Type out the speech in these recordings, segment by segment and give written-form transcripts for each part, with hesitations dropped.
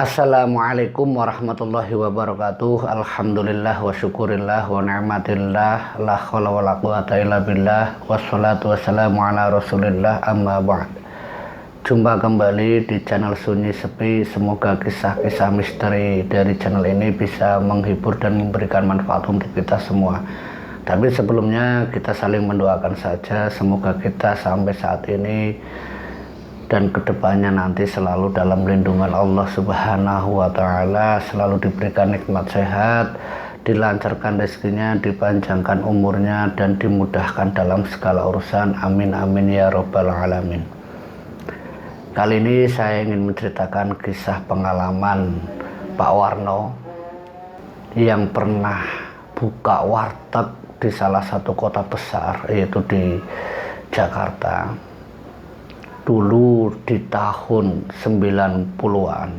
Assalamualaikum warahmatullahi wabarakatuh. Alhamdulillah wa syukurillah wa ni'matillah. La khawla wa la quwata illa billah. Wassalatu wassalamu ala rasulillah, amma ba'd. Jumpa kembali di channel Sunyi Sepi. Semoga kisah-kisah misteri dari channel ini bisa menghibur dan memberikan manfaat untuk kita semua. Tapi sebelumnya kita saling mendoakan saja, semoga kita sampai saat ini dan kedepannya nanti selalu dalam lindungan Allah Subhanahu wa Ta'ala, selalu diberikan nikmat sehat, dilancarkan rezekinya, dipanjangkan umurnya, dan dimudahkan dalam segala urusan. Amin amin ya robbal alamin. Kali ini saya ingin menceritakan kisah pengalaman Pak Warno yang pernah buka warteg di salah satu kota besar, yaitu di Jakarta. Dulu di tahun 90-an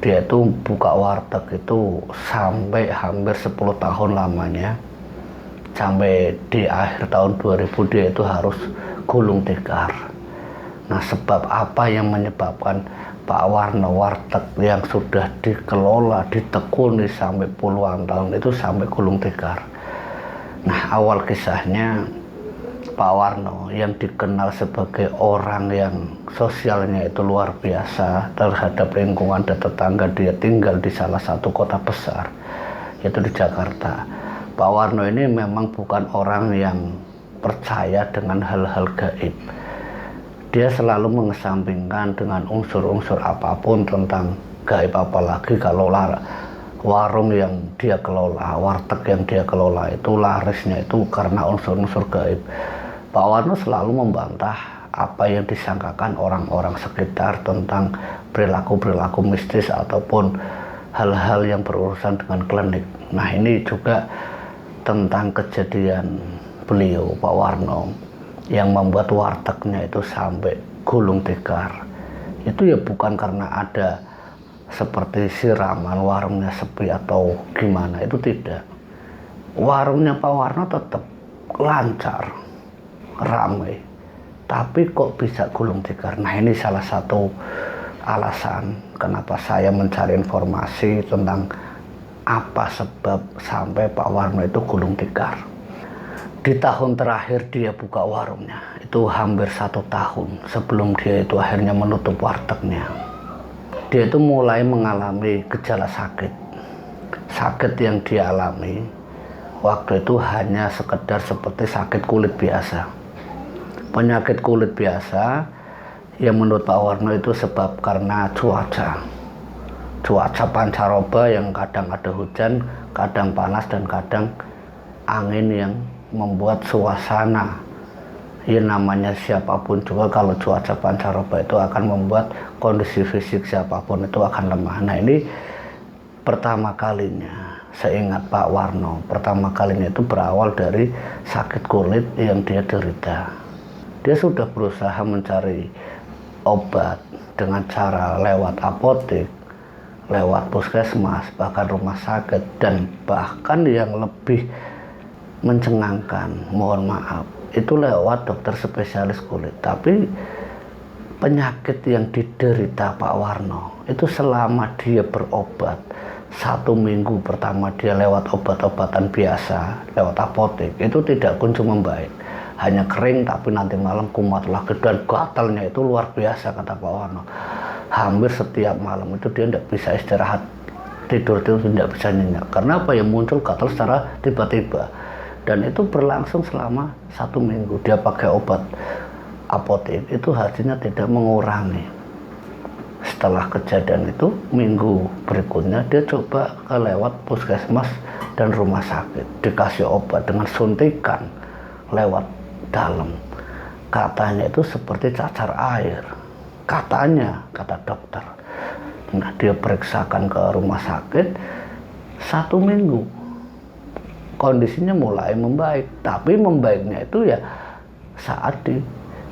dia itu buka warteg itu sampai hampir 10 tahun lamanya, sampai di akhir tahun 2000 dia itu harus gulung tikar. Nah, sebab apa yang menyebabkan Pak Warno warteg yang sudah dikelola, ditekuni sampai puluhan tahun itu sampai gulung tikar? Nah, awal kisahnya Pak Warno yang dikenal sebagai orang yang sosialnya itu luar biasa terhadap lingkungan dan tetangga. Dia tinggal di salah satu kota besar, yaitu di Jakarta. Pak Warno ini memang bukan orang yang percaya dengan hal-hal gaib. Dia selalu mengesampingkan dengan unsur-unsur apapun tentang gaib, apalagi kalau warung yang dia kelola, warteg yang dia kelola itu larisnya itu karena unsur-unsur gaib. Pak Warno selalu membantah apa yang disangkakan orang-orang sekitar tentang perilaku-perilaku mistis ataupun hal-hal yang berurusan dengan klinik. Nah, ini juga tentang kejadian beliau, Pak Warno, yang membuat wartegnya itu sampai gulung tikar. Itu ya bukan karena ada seperti siraman warungnya sepi atau gimana, itu tidak. Warungnya Pak Warno tetap lancar, ramai, tapi kok bisa gulung tikar? Nah, ini salah satu alasan kenapa saya mencari informasi tentang apa sebab sampai Pak Warno itu gulung tikar. Di tahun terakhir dia buka warungnya itu hampir 1 tahun sebelum dia itu akhirnya menutup wartegnya. Dia itu mulai mengalami gejala sakit. Sakit yang dia alami waktu itu hanya sekedar seperti sakit kulit biasa. Penyakit kulit biasa yang menurut Pak Warno itu sebab karena cuaca pancaroba yang kadang ada hujan, kadang panas, dan kadang angin yang membuat suasana, ya namanya siapapun juga kalau cuaca pancaroba itu akan membuat kondisi fisik siapapun itu akan lemah. Nah, ini pertama kalinya seingat Pak Warno, pertama kalinya itu berawal dari sakit kulit yang dia derita. Dia sudah berusaha mencari obat dengan cara lewat apotek, lewat puskesmas, bahkan rumah sakit, dan bahkan yang lebih mencengangkan, mohon maaf, itu lewat dokter spesialis kulit. Tapi penyakit yang diderita Pak Warno itu selama dia berobat 1 minggu pertama dia lewat obat-obatan biasa, lewat apotek, itu tidak kunjung membaik. Hanya kering, tapi nanti malam kumat lagi, dan gatalnya itu luar biasa, kata Pak Warno. Hampir setiap malam itu dia tidak bisa istirahat, tidur itu tidak bisa nyenyak. Karena apa? Yang muncul gatal secara tiba-tiba, dan itu berlangsung selama 1 minggu. Dia pakai obat apotek, itu hasilnya tidak mengurangi. Setelah kejadian itu, minggu berikutnya dia coba lewat puskesmas dan rumah sakit, dikasih obat dengan suntikan lewat dalam. Katanya itu seperti cacar air, katanya, kata dokter. Nah, dia periksakan ke rumah sakit, 1 minggu kondisinya mulai membaik. Tapi membaiknya itu ya saat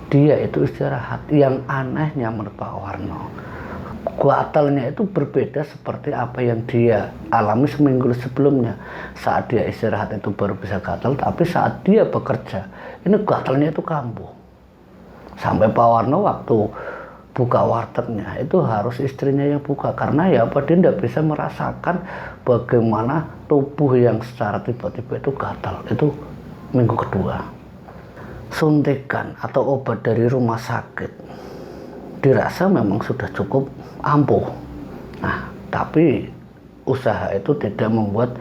dia itu istirahat. Yang anehnya menurut Pak Warno, gatalnya itu berbeda seperti apa yang dia alami seminggu sebelumnya. Saat dia istirahat itu baru bisa gatal, tapi saat dia bekerja ini gatalnya itu kambuh. Sampai Pak Warno waktu buka wartegnya itu harus istrinya yang buka, karena ya apa, dia tidak bisa merasakan bagaimana tubuh yang secara tiba-tiba itu gatal. Itu minggu kedua. Suntikan atau obat dari rumah sakit dirasa memang sudah cukup ampuh. Nah, tapi usaha itu tidak membuat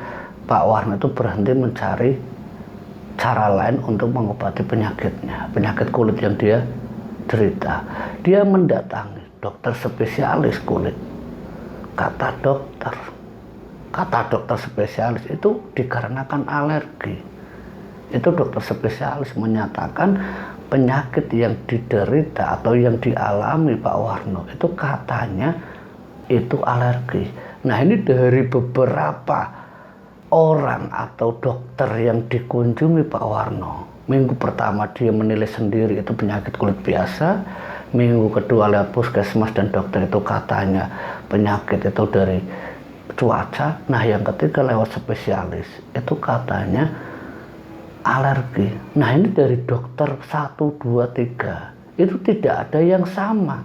Pak Warno itu berhenti mencari cara lain untuk mengobati penyakitnya, penyakit kulit yang dia derita. Dia mendatangi dokter spesialis kulit. Kata dokter spesialis itu dikarenakan alergi. Itu dokter spesialis menyatakan penyakit yang diderita atau yang dialami Pak Warno itu katanya itu alergi. Nah, ini dari beberapa orang atau dokter yang dikunjungi Pak Warno. Minggu pertama dia menilai sendiri itu penyakit kulit biasa. Minggu kedua lewat puskesmas dan dokter itu katanya penyakit itu dari cuaca. Nah, yang ketiga lewat spesialis itu katanya alergi. Nah, ini dari dokter 1, 2, 3 itu tidak ada yang sama.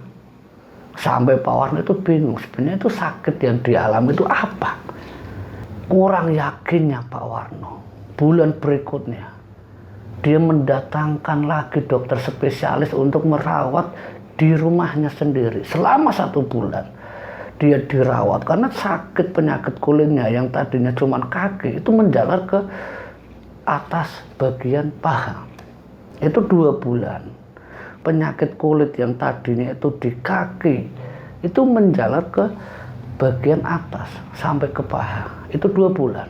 Sampai Pak Warno itu bingung, sebenarnya itu sakit yang dialami itu apa. Kurang yakinnya Pak Warno, bulan berikutnya dia mendatangkan lagi dokter spesialis untuk merawat di rumahnya sendiri. Selama 1 bulan dia dirawat karena sakit penyakit kulitnya yang tadinya cuma kaki itu menjalar ke atas bagian paha. Itu 2 bulan. Penyakit kulit yang tadinya itu di kaki itu menjalar ke bagian atas sampai ke paha. Itu 2 bulan.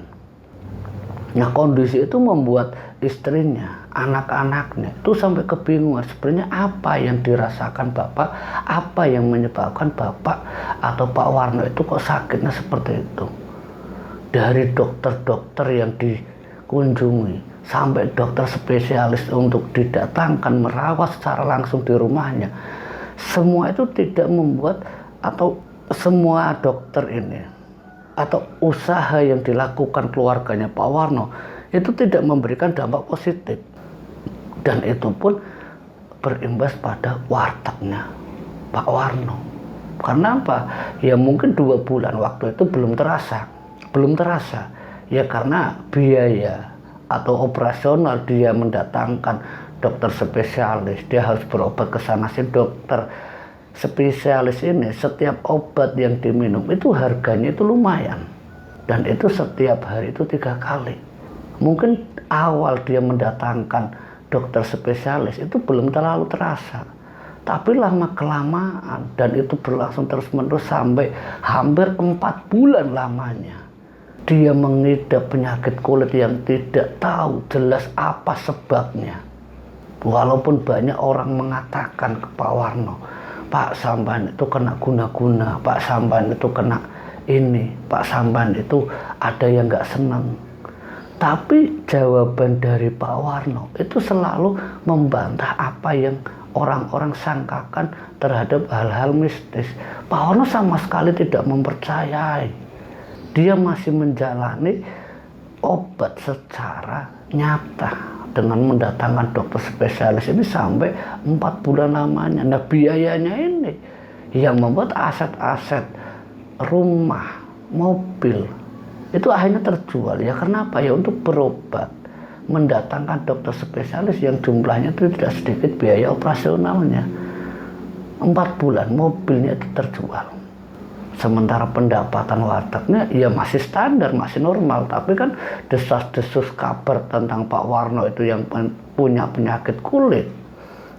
Nah, kondisi itu membuat istrinya, anak-anaknya itu sampai kebingungan sebenarnya apa yang dirasakan Bapak, apa yang menyebabkan Bapak atau Pak Warno itu kok sakitnya seperti itu. Dari dokter-dokter yang dikunjungi sampai dokter spesialis untuk didatangkan merawat secara langsung di rumahnya, semua itu tidak membuat, atau semua dokter ini atau usaha yang dilakukan keluarganya Pak Warno itu tidak memberikan dampak positif, dan itu pun berimbas pada wartegnya Pak Warno. Karena apa? Ya mungkin 2 bulan waktu itu belum terasa ya, karena biaya atau operasional dia mendatangkan dokter spesialis, dia harus berobat ke sana. Si dokter spesialis ini setiap obat yang diminum itu harganya itu lumayan, dan itu setiap hari itu 3 kali. Mungkin awal dia mendatangkan dokter spesialis itu belum terlalu terasa, tapi lama kelamaan dan itu berlangsung terus menerus sampai hampir 4 bulan lamanya dia mengidap penyakit kulit yang tidak tahu jelas apa sebabnya. Walaupun banyak orang mengatakan ke Pak Warno, Pak sampean itu kena guna-guna, Pak sampean itu kena ini, Pak sampean itu ada yang nggak senang. Tapi jawaban dari Pak Warno itu selalu membantah apa yang orang-orang sangkakan terhadap hal-hal mistis. Pak Warno sama sekali tidak mempercayai. Dia masih menjalani obat secara nyata dengan mendatangkan dokter spesialis ini sampai 4 bulan lamanya. Nah, biayanya ini yang membuat aset-aset rumah, mobil itu akhirnya terjual. Ya kenapa? Ya untuk berobat, mendatangkan dokter spesialis yang jumlahnya itu tidak sedikit biaya operasionalnya. 4 bulan mobilnya itu terjual. Sementara pendapatan wartegnya ya masih standar, masih normal. Tapi kan desas-desus kabar tentang Pak Warno itu yang punya penyakit kulit,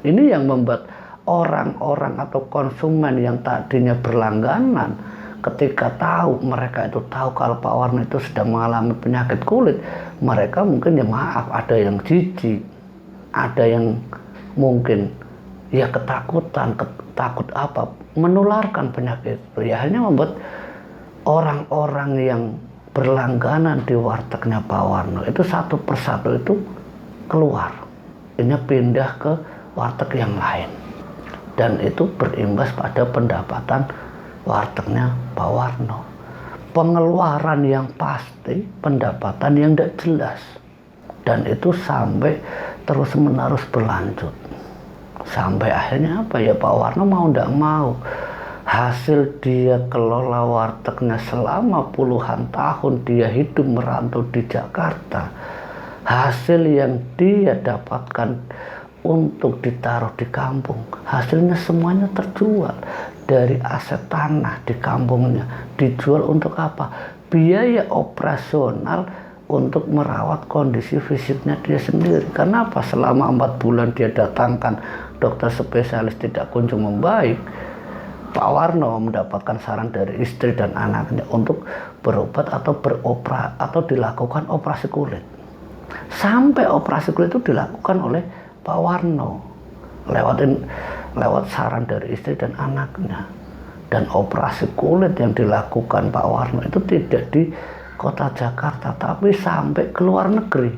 ini yang membuat orang-orang atau konsumen yang tadinya berlangganan, ketika mereka itu tahu kalau Pak Warno itu sedang mengalami penyakit kulit, mereka mungkin ya maaf, ada yang jijik, ada yang mungkin ya ketakutan, takut apa, menularkan penyakit itu. Ya hanya membuat orang-orang yang berlangganan di wartegnya Pak Warno itu satu persatu itu keluar, ini pindah ke warteg yang lain, dan itu berimbas pada pendapatan wartegnya Pak Warno. Pengeluaran yang pasti, pendapatan yang tidak jelas, dan itu sampai terus menerus berlanjut. Sampai akhirnya apa ya, Pak Warno mau ndak mau, hasil dia kelola wartegnya selama puluhan tahun dia hidup merantau di Jakarta, hasil yang dia dapatkan untuk ditaruh di kampung, hasilnya semuanya terjual. Dari aset tanah di kampungnya dijual untuk apa? Biaya operasional untuk merawat kondisi fisiknya dia sendiri. Kenapa selama 4 bulan dia datangkan dokter spesialis tidak kunjung membaik? Pak Warno mendapatkan saran dari istri dan anaknya untuk berobat atau atau dilakukan operasi kulit. Sampai operasi kulit itu dilakukan oleh Pak Warno lewat saran dari istri dan anaknya. Dan operasi kulit yang dilakukan Pak Warno itu tidak di kota Jakarta, tapi sampai ke luar negeri.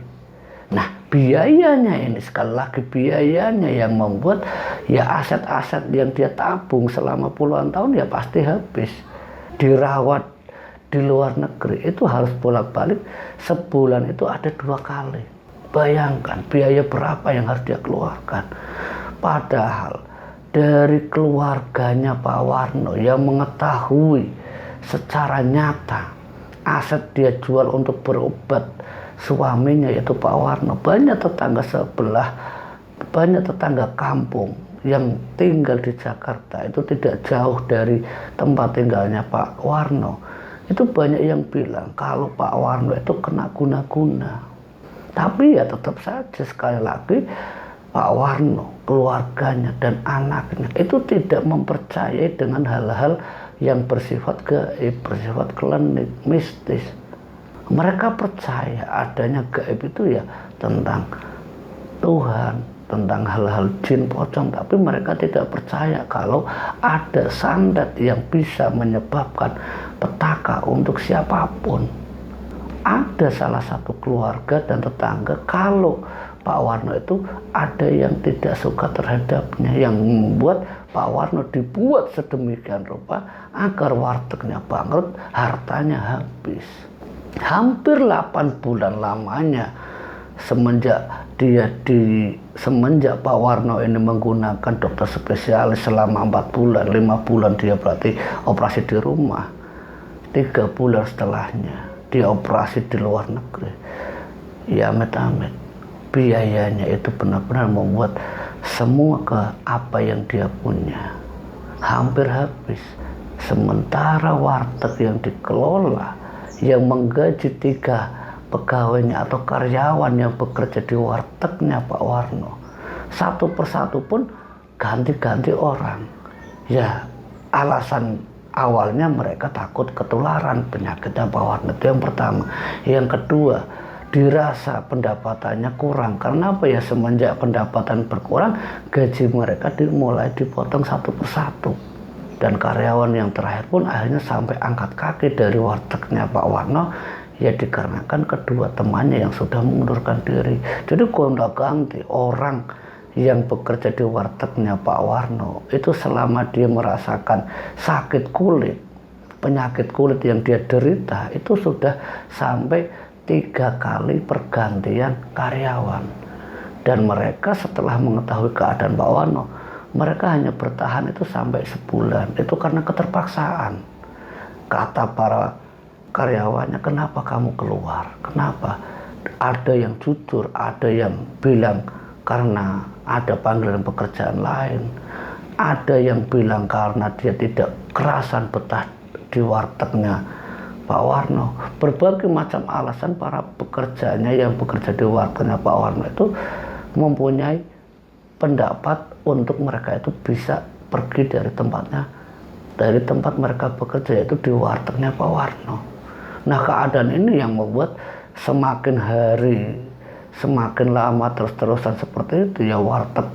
Nah, biayanya ini, sekali lagi biayanya yang membuat ya aset-aset yang dia tabung selama puluhan tahun ya pasti habis. Dirawat di luar negeri itu harus bolak-balik, sebulan itu ada 2 kali. Bayangkan biaya berapa yang harus dia keluarkan. Padahal dari keluarganya Pak Warno yang mengetahui secara nyata aset dia jual untuk berobat suaminya yaitu Pak Warno, banyak tetangga sebelah, banyak tetangga kampung yang tinggal di Jakarta itu tidak jauh dari tempat tinggalnya Pak Warno. Itu banyak yang bilang kalau Pak Warno itu kena guna-guna. Tapi ya tetap saja sekali lagi Pak Warno, keluarganya dan anaknya itu tidak mempercayai dengan hal-hal yang bersifat gaib, bersifat klinik, mistis. Mereka percaya adanya gaib itu ya tentang Tuhan, tentang hal-hal jin pocong, tapi mereka tidak percaya kalau ada santet yang bisa menyebabkan petaka untuk siapapun. Ada salah satu keluarga dan tetangga kalau Pak Warno itu ada yang tidak suka terhadapnya, yang membuat Pak Warno dibuat sedemikian rupa agar wartegnya bangkrut, hartanya habis. Hampir 8 bulan lamanya semenjak Pak Warno ini menggunakan dokter spesialis selama 4 bulan, 5 bulan dia berarti operasi di rumah. 3 bulan setelahnya dia operasi di luar negeri. Ya amit-amit, biayanya itu benar-benar membuat semua apa yang dia punya hampir habis. Sementara warteg yang dikelola, yang menggaji 3 pegawainya atau karyawan yang bekerja di wartegnya Pak Warno, satu persatu pun ganti-ganti orang. Ya, alasan awalnya mereka takut ketularan penyakitnya Pak Warno, itu yang pertama. Yang kedua, dirasa pendapatannya kurang. Karena apa ya, semenjak pendapatan berkurang, gaji mereka mulai dipotong satu persatu. Dan karyawan yang terakhir pun akhirnya sampai angkat kaki dari wartegnya Pak Warno, ya dikarenakan kedua temannya yang sudah mengundurkan diri. Jadi gonta-ganti orang yang bekerja di wartegnya Pak Warno itu selama dia merasakan sakit kulit, penyakit kulit yang dia derita itu sudah sampai 3 kali pergantian karyawan. Dan mereka setelah mengetahui keadaan Pak Warno, mereka hanya bertahan itu sampai sebulan. Itu karena keterpaksaan. Kata para karyawannya, kenapa kamu keluar? Kenapa? Ada yang jujur, ada yang bilang karena ada panggilan pekerjaan lain, ada yang bilang karena dia tidak kerasan betah di wartegnya Pak Warno. Berbagai macam alasan para pekerjanya yang bekerja di wartegnya Pak Warno itu mempunyai pendapat untuk mereka itu bisa pergi dari tempat mereka bekerja, yaitu di wartegnya Pak Warno. Nah, keadaan ini yang membuat semakin hari semakin lama terus-terusan seperti itu ya warteg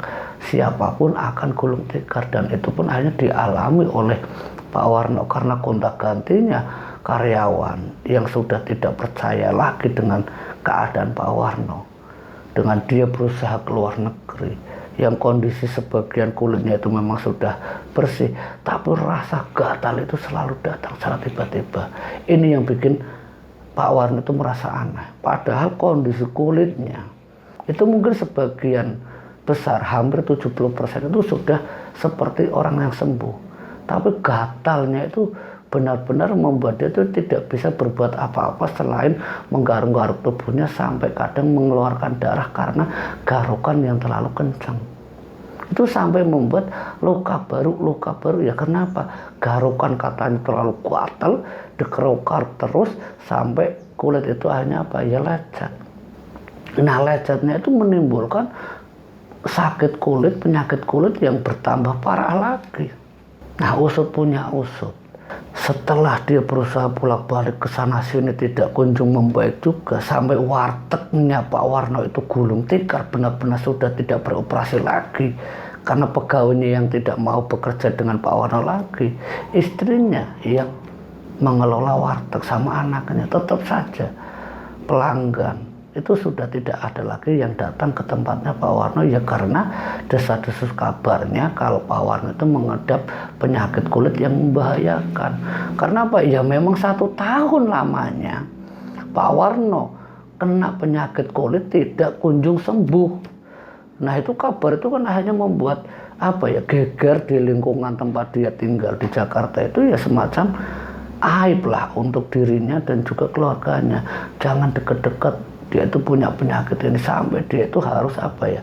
siapapun akan gulung tikar. Dan itu pun akhirnya dialami oleh Pak Warno karena gonta-gantinya karyawan yang sudah tidak percaya lagi dengan keadaan Pak Warno, dengan dia berusaha keluar negeri yang kondisi sebagian kulitnya itu memang sudah bersih, tapi rasa gatal itu selalu datang secara tiba-tiba. Ini yang bikin Pak Warno itu merasa aneh. Padahal kondisi kulitnya itu mungkin sebagian besar, hampir 70% itu sudah seperti orang yang sembuh. Tapi gatalnya itu benar-benar membuat dia itu tidak bisa berbuat apa-apa selain menggaruk-garuk tubuhnya sampai kadang mengeluarkan darah karena garukan yang terlalu kencang. Itu sampai membuat luka baru. Ya kenapa? Garukan katanya terlalu kuatal, dikerukar terus sampai kulit itu hanya apa? Ya lecet. Nah lecetnya itu menimbulkan sakit kulit, penyakit kulit yang bertambah parah lagi. Nah usut punya usut. Setelah dia berusaha bolak-balik ke sana sini tidak kunjung membaik juga, sampai wartegnya Pak Warno itu gulung tikar, benar-benar sudah tidak beroperasi lagi karena pegawainya yang tidak mau bekerja dengan Pak Warno lagi. Istrinya yang mengelola warteg sama anaknya, tetap saja pelanggan itu sudah tidak ada lagi yang datang ke tempatnya Pak Warno, ya karena desas-desus kabarnya kalau Pak Warno itu mengidap penyakit kulit yang membahayakan. Karena apa? Ya memang 1 tahun lamanya Pak Warno kena penyakit kulit tidak kunjung sembuh. Nah itu kabar itu kan akhirnya membuat apa ya, geger di lingkungan tempat dia tinggal di Jakarta itu ya semacam aib lah untuk dirinya dan juga keluarganya. Jangan deket-deket, dia itu punya penyakit ini, sampai dia itu harus apa ya,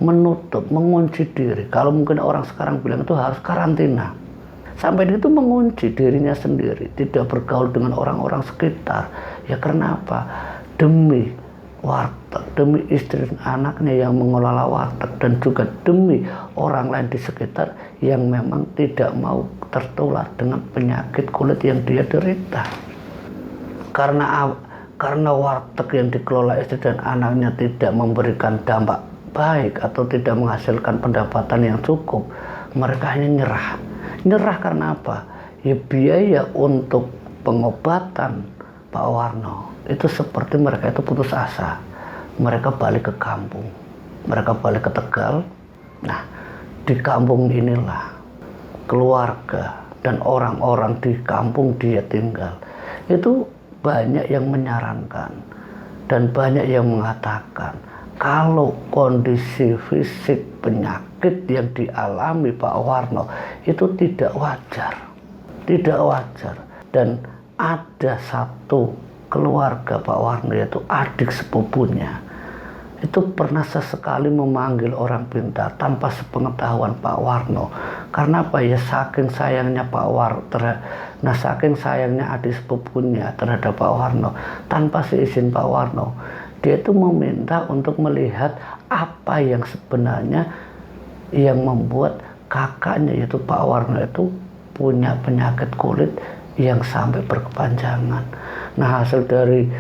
menutup, mengunci diri. Kalau mungkin orang sekarang bilang itu harus karantina. Sampai dia itu mengunci dirinya sendiri, tidak bergaul dengan orang-orang sekitar. Ya karena apa? Demi warteg, demi istri dan anaknya yang mengelola warteg, dan juga demi orang lain di sekitar yang memang tidak mau tertular dengan penyakit kulit yang dia derita. Karena warteg yang dikelola istri dan anaknya tidak memberikan dampak baik atau tidak menghasilkan pendapatan yang cukup, mereka hanya nyerah karena apa? Ya biaya untuk pengobatan Pak Warno itu seperti mereka itu putus asa. Mereka balik ke kampung, mereka balik ke Tegal. Nah di kampung inilah keluarga dan orang-orang di kampung dia tinggal itu banyak yang menyarankan dan banyak yang mengatakan kalau kondisi fisik penyakit yang dialami Pak Warno itu tidak wajar. Dan ada satu keluarga Pak Warno, yaitu adik sepupunya, itu pernah sesekali memanggil orang pintar tanpa sepengetahuan Pak Warno. Karena apa ya, saking sayangnya Pak Warno, saking sayangnya adik sepupunya terhadap Pak Warno, tanpa seizin Pak Warno, dia itu meminta untuk melihat apa yang sebenarnya yang membuat kakaknya yaitu Pak Warno itu punya penyakit kulit yang sampai berkepanjangan. Nah hasil dari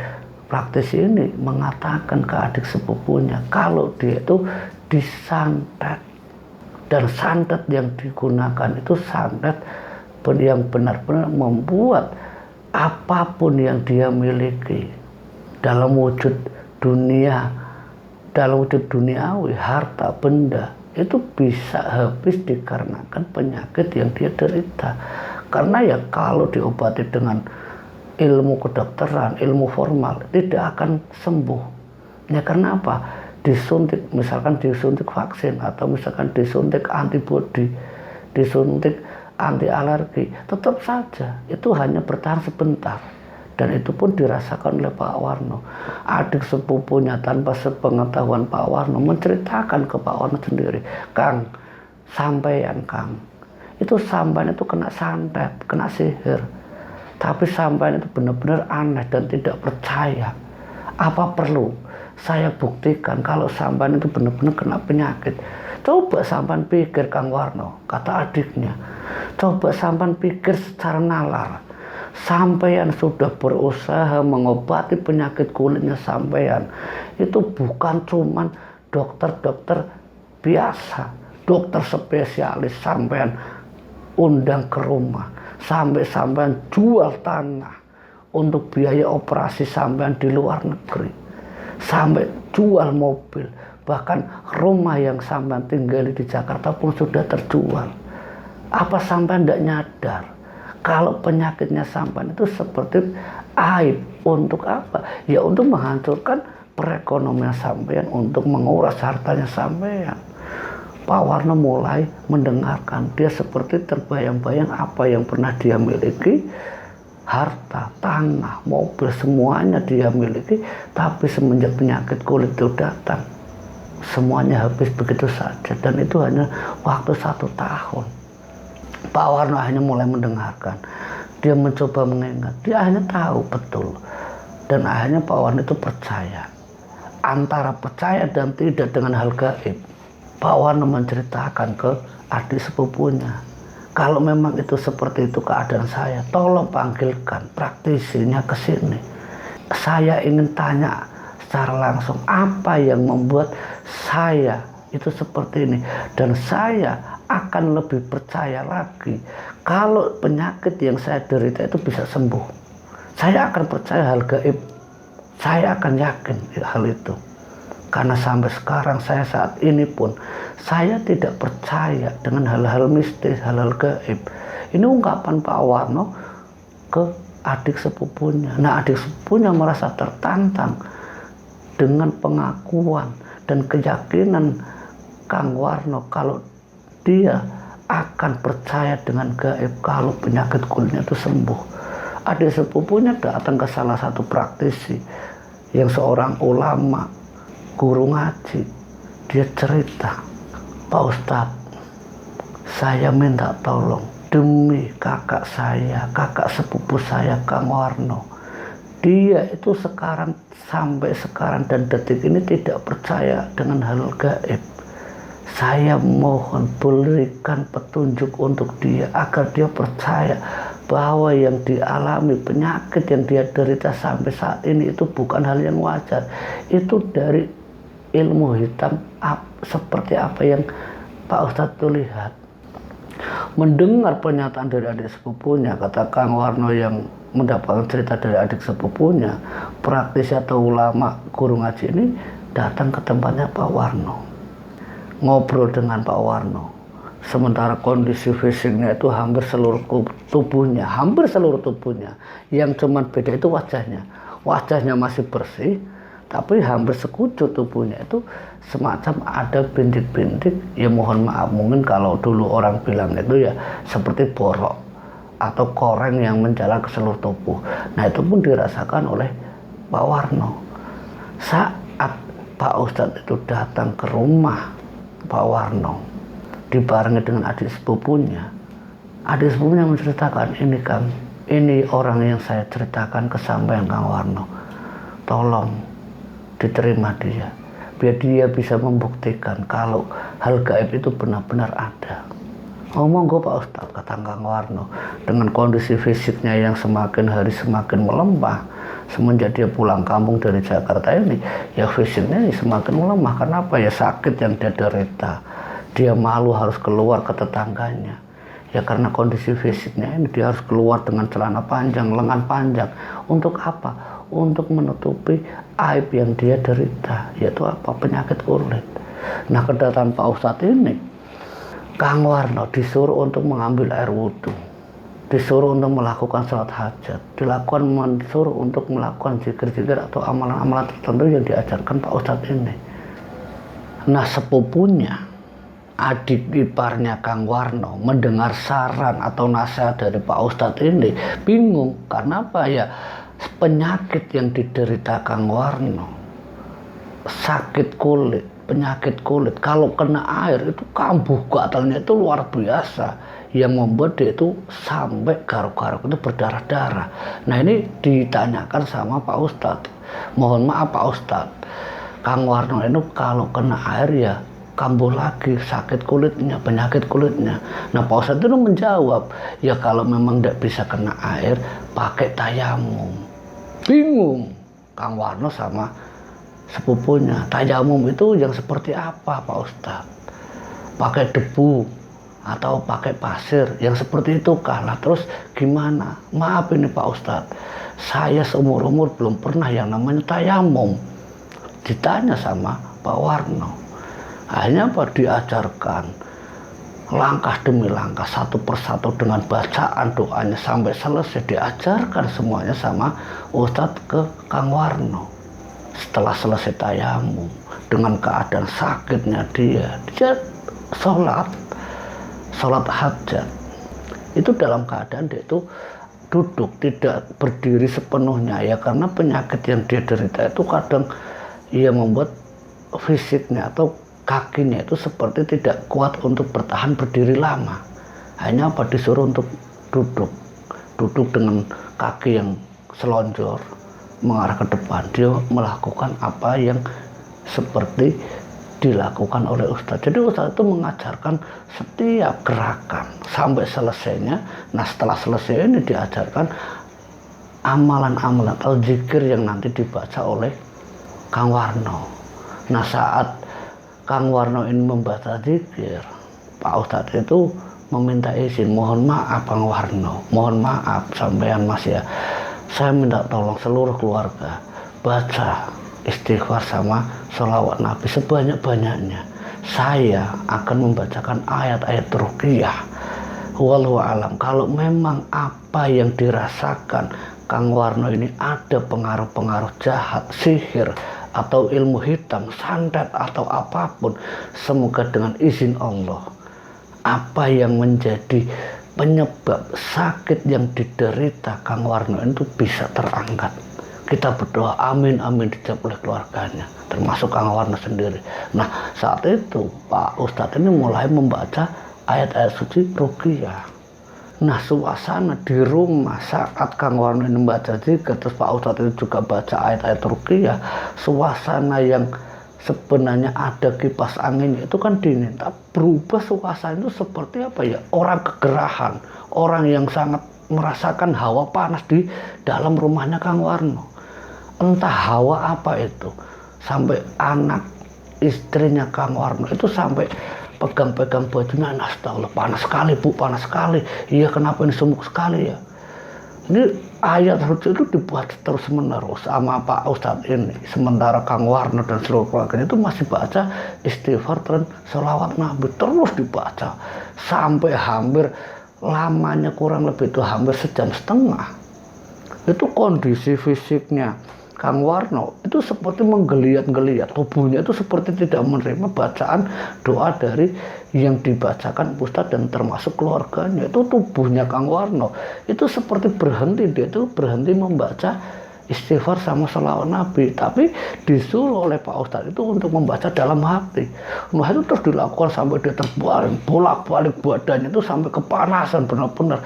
praktisi ini mengatakan ke adik sepupunya kalau dia itu disantet, dan santet yang digunakan itu santet yang benar-benar membuat apapun yang dia miliki dalam wujud duniawi, harta benda itu bisa habis dikarenakan penyakit yang dia derita. Karena ya kalau diobati dengan ilmu kedokteran, ilmu formal tidak akan sembuh. Ya karena apa? Misalkan disuntik vaksin atau misalkan disuntik antibodi, disuntik anti alergi, tetap saja itu hanya bertahan sebentar. Dan itu pun dirasakan oleh Pak Warno. Adik sepupunya tanpa sepengetahuan Pak Warno menceritakan ke Pak Warno sendiri, Kang, sampean Kang, itu sampean itu kena santet, kena sihir. Tapi sampean itu benar-benar aneh dan tidak percaya. Apa perlu saya buktikan kalau sampean itu benar-benar kena penyakit? Coba sampean pikir Kang Warno, kata adiknya. Coba sampean pikir secara nalar. Sampean sudah berusaha mengobati penyakit kulitnya sampean. Itu bukan cuman dokter-dokter biasa, dokter spesialis sampean undang ke rumah, sampai sampean jual tanah untuk biaya operasi sampean di luar negeri, sampai jual mobil, bahkan rumah yang sampean tinggali di Jakarta pun sudah terjual. Apa sampean tidak nyadar kalau penyakitnya sampean itu seperti aib? Untuk apa? Ya untuk menghancurkan perekonomian sampean, untuk menguras hartanya sampean. Pak Warno mulai mendengarkan. Dia seperti terbayang-bayang apa yang pernah dia miliki, harta, tanah, mobil, semuanya dia miliki. Tapi semenjak penyakit kulit itu datang, semuanya habis begitu saja. Dan itu hanya waktu 1 tahun. Pak Warno akhirnya mulai mendengarkan. Dia mencoba mengingat. Dia akhirnya tahu betul. Dan akhirnya Pak Warno itu percaya. Antara percaya dan tidak dengan hal gaib, Pak Warno menceritakan ke adik sepupunya, kalau memang itu seperti itu keadaan saya, tolong panggilkan praktisinya ke sini. Saya ingin tanya secara langsung apa yang membuat saya itu seperti ini, dan saya akan lebih percaya lagi kalau penyakit yang saya derita itu bisa sembuh. Saya akan percaya hal gaib, saya akan yakin hal itu. Karena sampai sekarang saya saat ini pun saya tidak percaya dengan hal-hal mistis, hal-hal gaib. Ini ungkapan Pak Warno ke adik sepupunya. Nah, adik sepupunya merasa tertantang dengan pengakuan dan keyakinan Kang Warno kalau dia akan percaya dengan gaib kalau penyakit kulitnya itu sembuh. Adik sepupunya datang ke salah satu praktisi yang seorang ulama, guru ngaji. Dia cerita, Pak Ustadz, saya minta tolong demi kakak saya, kakak sepupu saya, Kang Warno. Dia itu sampai sekarang dan detik ini tidak percaya dengan hal gaib. Saya mohon berikan petunjuk untuk dia agar dia percaya bahwa yang dialami, penyakit yang dia derita sampai saat ini itu bukan hal yang wajar. Itu dari ilmu hitam seperti apa yang Pak Ustadz itu lihat. Mendengar pernyataan dari adik sepupunya, kata Kang Warno yang mendapatkan cerita dari adik sepupunya, praktisi atau ulama guru ngaji ini datang ke tempatnya Pak Warno, ngobrol dengan Pak Warno. Sementara kondisi fisiknya itu hampir seluruh tubuhnya, yang cuman beda itu wajahnya masih bersih, tapi hampir sekucur tubuhnya itu semacam ada bintik-bintik. Ya mohon maaf, mungkin kalau dulu orang bilang itu ya seperti borok atau koreng yang menjalar ke seluruh tubuh. Nah, itu pun dirasakan oleh Pak Warno. Saat Pak Ustadz itu datang ke rumah Pak Warno dibarengi dengan adik sepupunya menceritakan, ini Kang, ini orang yang saya ceritakan kesampaian Kang Warno, tolong diterima dia, biar dia bisa membuktikan kalau hal gaib itu benar-benar ada. Monggo Pak Ustadz, kata Kang Warno. Dengan kondisi fisiknya yang semakin hari semakin melemah semenjak dia pulang kampung dari Jakarta ini, ya fisiknya semakin melemah. Kenapa? Ya sakit yang dia derita. Dia malu harus keluar ke tetangganya. Ya karena kondisi fisiknya ini, dia harus keluar dengan celana panjang, lengan panjang. Untuk apa? Untuk menutupi aib yang dia derita, yaitu apa? Penyakit kulit. Nah, kedatangan Pak Ustadz ini, Kang Warno disuruh untuk mengambil air wudhu, disuruh untuk melakukan sholat hajat, disuruh untuk melakukan zikir-zikir atau amalan-amalan tertentu yang diajarkan Pak Ustadz ini. Nah, sepupunya, adik iparnya Kang Warno, mendengar saran atau nasihat dari Pak Ustadz ini bingung. Karena apa? Ya penyakit yang diderita Kang Warno, sakit kulit, penyakit kulit, kalau kena air itu kambuh, gatalnya itu luar biasa, yang membuat dia itu sampai garuk-garuk itu berdarah-darah. Nah, ini ditanyakan sama Pak Ustadz. Mohon maaf Pak Ustadz, Kang Warno itu kalau kena air ya kambuh lagi sakit kulitnya, penyakit kulitnya. Nah, Pak Ustadz itu menjawab, ya kalau memang tidak bisa kena air, pakai tayamum. Bingung Kang Warno sama sepupunya, tayamum itu yang seperti apa Pak Ustadz? Pakai debu atau pakai pasir yang seperti itu kah? Lah terus gimana? Maaf ini Pak Ustadz, saya seumur-umur belum pernah yang namanya tayamum. Ditanya sama Pak Warno, akhirnya apa? Diajarkan langkah demi langkah, satu persatu dengan bacaan doanya sampai selesai, diajarkan semuanya sama Ustadz ke Kang Warno. Setelah selesai tayamum, dengan keadaan sakitnya dia sholat hajat itu dalam keadaan dia itu duduk, tidak berdiri sepenuhnya ya, karena penyakit yang dia derita itu kadang ia membuat fisiknya atau kakinya itu seperti tidak kuat untuk bertahan berdiri lama. Hanya apa, disuruh untuk duduk dengan kaki yang selonjor mengarah ke depan. Dia melakukan apa yang seperti dilakukan oleh Ustadz. Jadi Ustadz itu mengajarkan setiap gerakan sampai selesainya. Nah setelah selesai ini diajarkan amalan-amalan atau zikir yang nanti dibaca oleh Kang Warno. Nah saat Kang Warno ini membaca zikir, Pak Ustadz itu meminta izin, mohon maaf Kang Warno, mohon maaf sampean Mas ya, saya minta tolong seluruh keluarga baca istighfar sama sholawat Nabi sebanyak-banyaknya. Saya akan membacakan ayat-ayat ruqyah. Wallahu alam, kalau memang apa yang dirasakan Kang Warno ini ada pengaruh-pengaruh jahat, sihir, atau ilmu hitam, santet, atau apapun, semoga dengan izin Allah, apa yang menjadi penyebab sakit yang diderita Kang Warno itu bisa terangkat. Kita berdoa amin amin dijawab oleh keluarganya, termasuk Kang Warno sendiri. Nah saat itu Pak Ustadz ini mulai membaca ayat-ayat suci ruqyah. Nah suasana di rumah saat Kang Warno ini membaca zikir, terus Pak Ustadz ini juga baca ayat-ayat ruqyah, suasana yang sebenarnya ada kipas anginnya itu kan dingin, tapi berubah suasana itu seperti apa ya, orang kegerahan, orang yang sangat merasakan hawa panas di dalam rumahnya Kang Warno. Entah hawa apa itu, sampai anak istrinya Kang Warno itu sampai pegang-pegang bajunya, astagfirullah, panas sekali Bu, panas sekali. Iya kenapa ini sumuk sekali ya. Ini ayat suci itu dibuat terus menerus sama Pak Ustadz ini, sementara Kang Warno dan seluruh keluarganya itu masih baca istighfar dan sholawat Nabi, terus dibaca sampai hampir lamanya kurang lebih itu hampir 1,5 jam. Itu kondisi fisiknya Kang Warno itu seperti menggeliat-geliat, tubuhnya itu seperti tidak menerima bacaan doa dari yang dibacakan Ustadz dan termasuk keluarganya. Itu tubuhnya Kang Warno itu seperti berhenti, dia itu berhenti membaca istighfar sama sholawat Nabi, tapi disuruh oleh Pak Ustadz itu untuk membaca dalam hati. Nah itu terus dilakukan sampai dia terbaring, bolak-balik badannya itu sampai kepanasan, benar-benar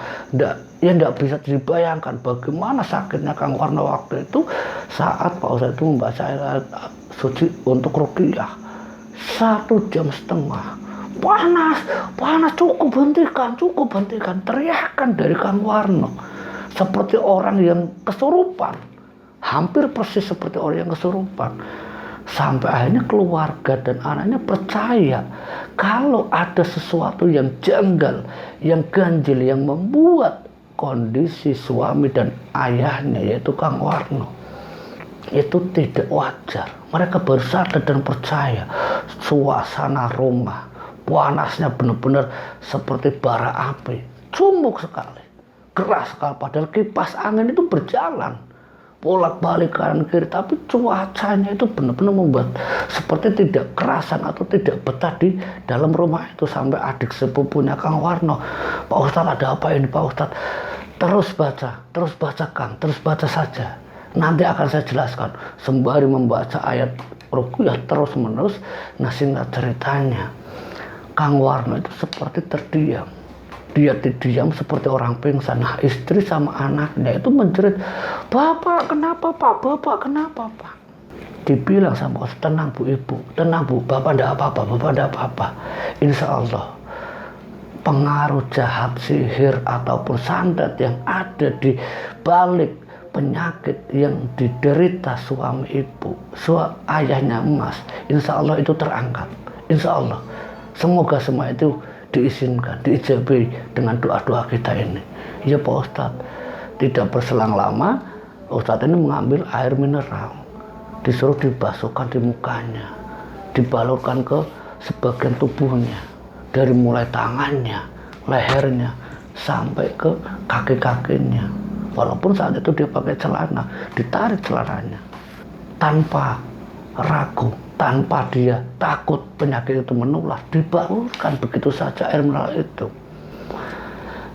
tidak bisa dibayangkan bagaimana sakitnya Kang Warno waktu itu saat Pak Ustadz itu membaca ayat suci untuk ruqyah. 1,5 jam, panas, cukup hentikan, teriakan dari Kang Warno seperti orang yang kesurupan, hampir persis seperti orang yang kesurupan. Sampai akhirnya keluarga dan anaknya percaya kalau ada sesuatu yang janggal, yang ganjil, yang membuat kondisi suami dan ayahnya yaitu Kang Warno itu tidak wajar. Mereka baru sadar dan percaya. Suasana rumah panasnya benar-benar seperti bara api, sumuk sekali, keras sekali, padahal kipas angin itu berjalan bolak-balik kanan kiri, tapi cuacanya itu benar-benar membuat seperti tidak kerasan atau tidak betah di dalam rumah itu. Sampai adik sepupunya Kang Warno, Pak Ustadz ada apa ini Pak Ustadz? Terus baca Kang, terus baca saja, nanti akan saya jelaskan. Sembari membaca ayat ruqyah terus menerus. Nah singkat ceritanya Kang Warno itu seperti terdiam. Dia diam seperti orang pingsan. Nah istri sama anaknya itu menjerit, Bapak kenapa Pak? Bapak kenapa Pak? Dibilang sama Ustadz, tenang Bu Ibu, tenang Bu, Bapak tidak apa-apa, Insya Allah pengaruh jahat, sihir ataupun santet yang ada di balik penyakit yang diderita suami ibu, ayahnya Mas, Insya Allah itu terangkat. Insya Allah, semoga semua itu diizinkan, diijabahi dengan doa-doa kita ini. Ya Pak Ustadz. Tidak berselang lama Ustadz ini mengambil air mineral, disuruh dibasuhkan di mukanya, dibalurkan ke sebagian tubuhnya, dari mulai tangannya, lehernya sampai ke kaki-kakinya. Walaupun saat itu dia pakai celana, ditarik celananya tanpa ragu, tanpa dia takut penyakit itu menular, dibalurkan begitu saja air mineral itu,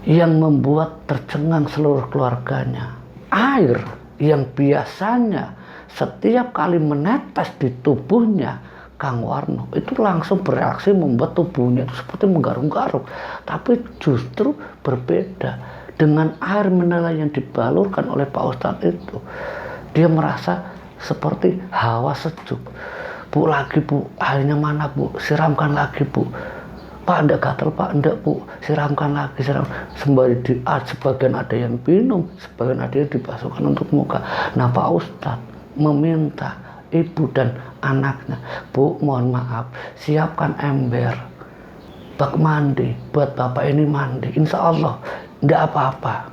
yang membuat tercengang seluruh keluarganya. Air yang biasanya setiap kali menetes di tubuhnya Kang Warno itu langsung bereaksi membuat tubuhnya itu seperti menggaruk-garuk, tapi justru berbeda dengan air mineral yang dibalurkan oleh Pak Ustadz itu. Dia merasa seperti hawa sejuk. Bu, lagi bu, airnya mana bu, siramkan lagi bu. Pak, enggak gatel pak, enggak bu, siramkan lagi, sembari sebagian ada yang minum, sebagian ada yang dibasuhkan untuk muka. Nah Pak Ustadz meminta ibu dan anaknya, bu mohon maaf, siapkan ember, bak mandi buat bapak ini mandi. Insya Allah enggak apa-apa.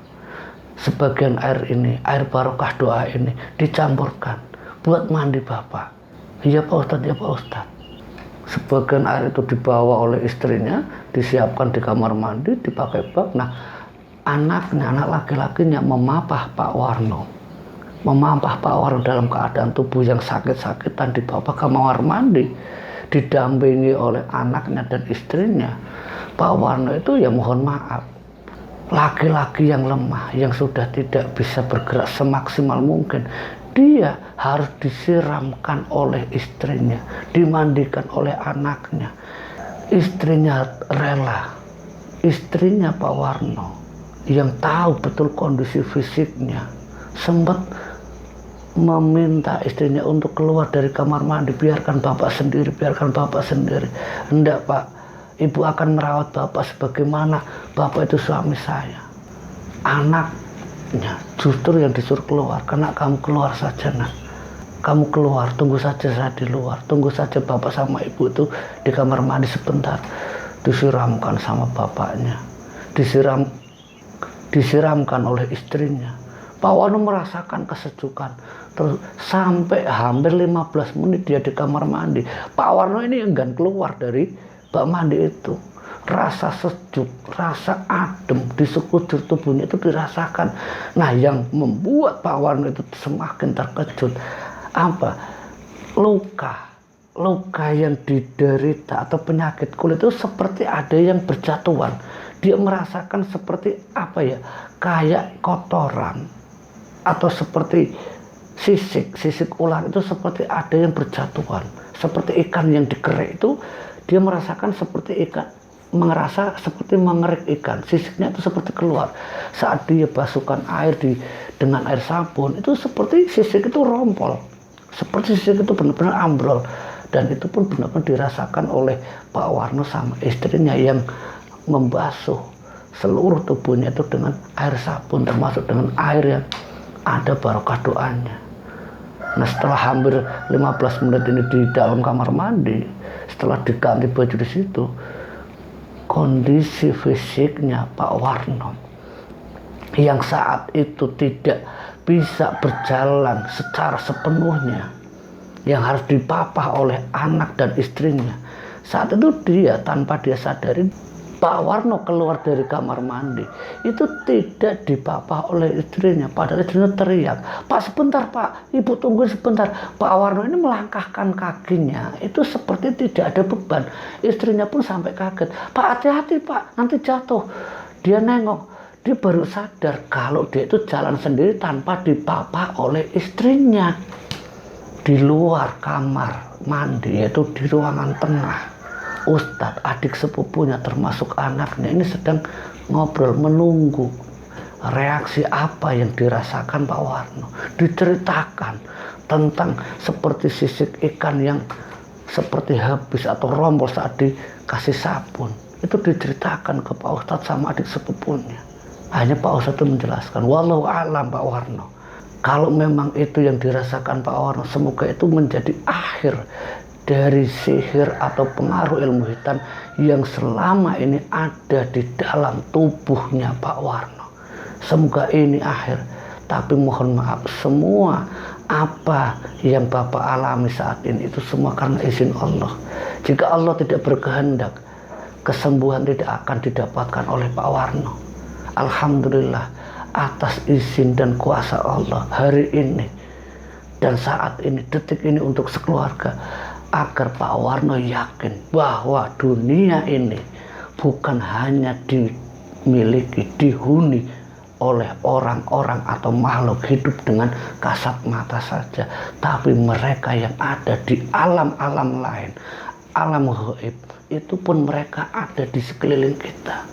Sebagian air ini, air barokah doa ini dicampurkan buat mandi bapak. Iya Pak Ustadz, ya Pak Ustadz. Sebagian air itu dibawa oleh istrinya, disiapkan di kamar mandi, dipakai bak. Nah anaknya, anak laki-lakinya memapah Pak Warno, dalam keadaan tubuh yang sakit-sakitan, dibawa ke kamar mandi, didampingi oleh anaknya dan istrinya. Pak Warno itu ya mohon maaf, laki-laki yang lemah, yang sudah tidak bisa bergerak semaksimal mungkin. Dia harus disiramkan oleh istrinya, dimandikan oleh anaknya. Istrinya rela, istrinya Pak Warno yang tahu betul kondisi fisiknya, sempat meminta istrinya untuk keluar dari kamar mandi. Biarkan bapak sendiri, biarkan bapak sendiri. Enggak Pak, ibu akan merawat bapak sebagaimana bapak itu suami saya. Anaknya justru yang disuruh keluar. Karena kamu keluar saja nak, kamu keluar, tunggu saja saya di luar, tunggu saja bapak sama ibu itu di kamar mandi sebentar. Disiramkan sama bapaknya, disiramkan oleh istrinya. Pak Warno merasakan kesejukan. Terus sampai hampir 15 menit dia di kamar mandi. Pak Warno ini enggan keluar dari bak mandi itu. Rasa sejuk, rasa adem di sekujur tubuhnya itu dirasakan. Nah yang membuat Pak Warno itu semakin terkejut, apa? Luka yang diderita atau penyakit kulit itu seperti ada yang berjatuhan. Dia merasakan seperti apa ya, kayak kotoran atau seperti sisik ular itu seperti ada yang berjatuhan, seperti ikan yang dikerek itu. Dia merasakan seperti ikan, merasa seperti mengerik ikan, sisiknya itu seperti keluar. Saat dia basuhkan air dengan air sabun, itu seperti sisik itu rompol, seperti sisik itu benar-benar ambrol. Dan itu pun benar-benar dirasakan oleh Pak Warno sama istrinya yang membasuh seluruh tubuhnya itu dengan air sabun, termasuk dengan air yang ada barokah doanya. Nah setelah hampir 15 menit ini di dalam kamar mandi, setelah diganti baju di situ, kondisi fisiknya Pak Warno yang saat itu tidak bisa berjalan secara sepenuhnya, yang harus dipapah oleh anak dan istrinya. Saat itu dia tanpa dia sadari, Pak Warno keluar dari kamar mandi itu tidak dipapah oleh istrinya. Padahal istrinya teriak, Pak sebentar Pak, ibu tunggu sebentar. Pak Warno ini melangkahkan kakinya itu seperti tidak ada beban. Istrinya pun sampai kaget, Pak hati-hati Pak, nanti jatuh. Dia nengok, dia baru sadar kalau dia itu jalan sendiri tanpa dipapah oleh istrinya. Di luar kamar mandi, yaitu di ruangan tengah, Ustadz, adik sepupunya termasuk anaknya ini sedang ngobrol menunggu reaksi apa yang dirasakan Pak Warno. Diceritakan tentang seperti sisik ikan yang seperti habis atau rompol saat dikasih sabun. Itu diceritakan ke Pak Ustadz sama adik sepupunya. Hanya Pak Ustadz itu menjelaskan, wallahu a'lam Pak Warno, kalau memang itu yang dirasakan Pak Warno, semoga itu menjadi akhir dari sihir atau pengaruh ilmu hitam yang selama ini ada di dalam tubuhnya Pak Warno. Semoga ini akhir. Tapi mohon maaf, semua apa yang Bapak alami saat ini itu semua karena izin Allah. Jika Allah tidak berkehendak, kesembuhan tidak akan didapatkan oleh Pak Warno. Alhamdulillah, atas izin dan kuasa Allah, hari ini dan saat ini, detik ini untuk sekeluarga, agar Pak Warno yakin bahwa dunia ini bukan hanya dimiliki, dihuni oleh orang-orang atau makhluk hidup dengan kasat mata saja, tapi mereka yang ada di alam-alam lain, alam gaib, itu pun mereka ada di sekeliling kita.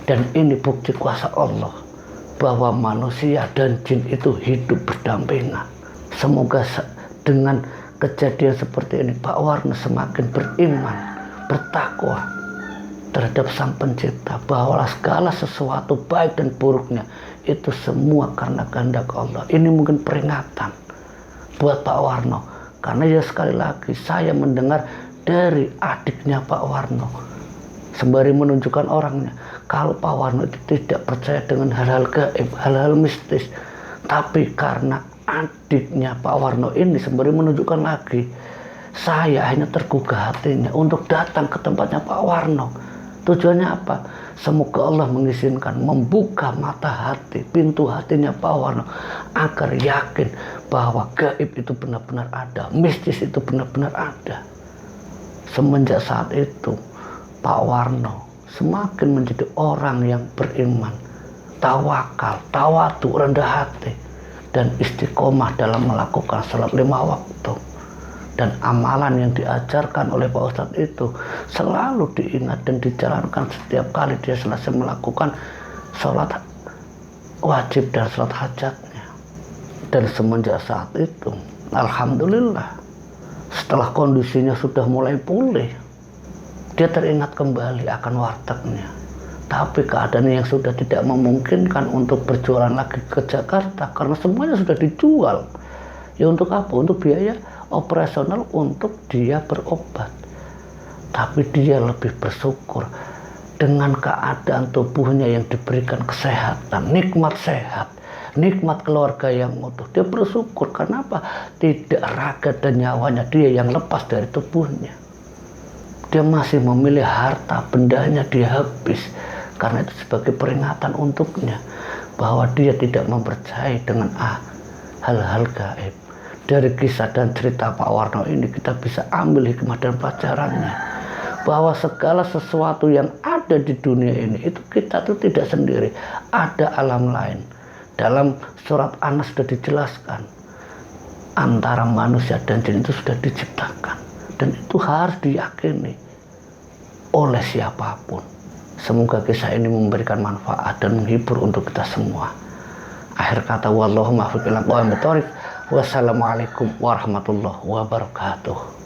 Dan ini bukti kuasa Allah bahwa manusia dan jin itu hidup berdampingan. Semoga dengan kejadian seperti ini Pak Warno semakin beriman, bertakwa terhadap Sang Pencipta, bahwa segala sesuatu baik dan buruknya itu semua karena kehendak Allah. Ini mungkin peringatan buat Pak Warno, karena ya sekali lagi saya mendengar dari adiknya Pak Warno sembari menunjukkan orangnya, kalau Pak Warno itu tidak percaya dengan hal-hal gaib, hal-hal mistis, tapi karena adiknya Pak Warno ini sembari menunjukkan lagi, saya hanya tergugah hatinya untuk datang ke tempatnya Pak Warno. Tujuannya apa? Semoga Allah mengizinkan, membuka mata hati, pintu hatinya Pak Warno agar yakin bahwa gaib itu benar-benar ada, mistis itu benar-benar ada. Semenjak saat itu Pak Warno semakin menjadi orang yang beriman, tawakal, tawadu, rendah hati, dan istiqomah dalam melakukan salat 5 waktu. Dan amalan yang diajarkan oleh Pak Ustadz itu selalu diingat dan dijalankan setiap kali dia selesai melakukan sholat wajib dan sholat hajatnya. Dan semenjak saat itu, alhamdulillah, setelah kondisinya sudah mulai pulih, dia teringat kembali akan wartegnya. Tapi keadaannya yang sudah tidak memungkinkan untuk berjualan lagi ke Jakarta karena semuanya sudah dijual. Ya untuk apa? Untuk biaya operasional untuk dia berobat. Tapi dia lebih bersyukur dengan keadaan tubuhnya yang diberikan kesehatan, nikmat sehat, nikmat keluarga yang utuh. Dia bersyukur karena apa? Tidak raga dan nyawanya dia yang lepas dari tubuhnya. Dia masih memilih harta, bendanya dia habis. Karena itu sebagai peringatan untuknya bahwa dia tidak mempercayai dengan hal-hal gaib. Dari kisah dan cerita Pak Warno ini kita bisa ambil hikmah dan pelajarannya, bahwa segala sesuatu yang ada di dunia ini itu kita tuh tidak sendiri, ada alam lain. Dalam surat An-Nas sudah dijelaskan antara manusia dan jin itu sudah diciptakan, dan itu harus diyakini oleh siapapun. Semoga kisah ini memberikan manfaat dan menghibur untuk kita semua. Akhir kata, wallahu muwaffiq ila aqwamit thoriq. Wassalamualaikum warahmatullahi wabarakatuh.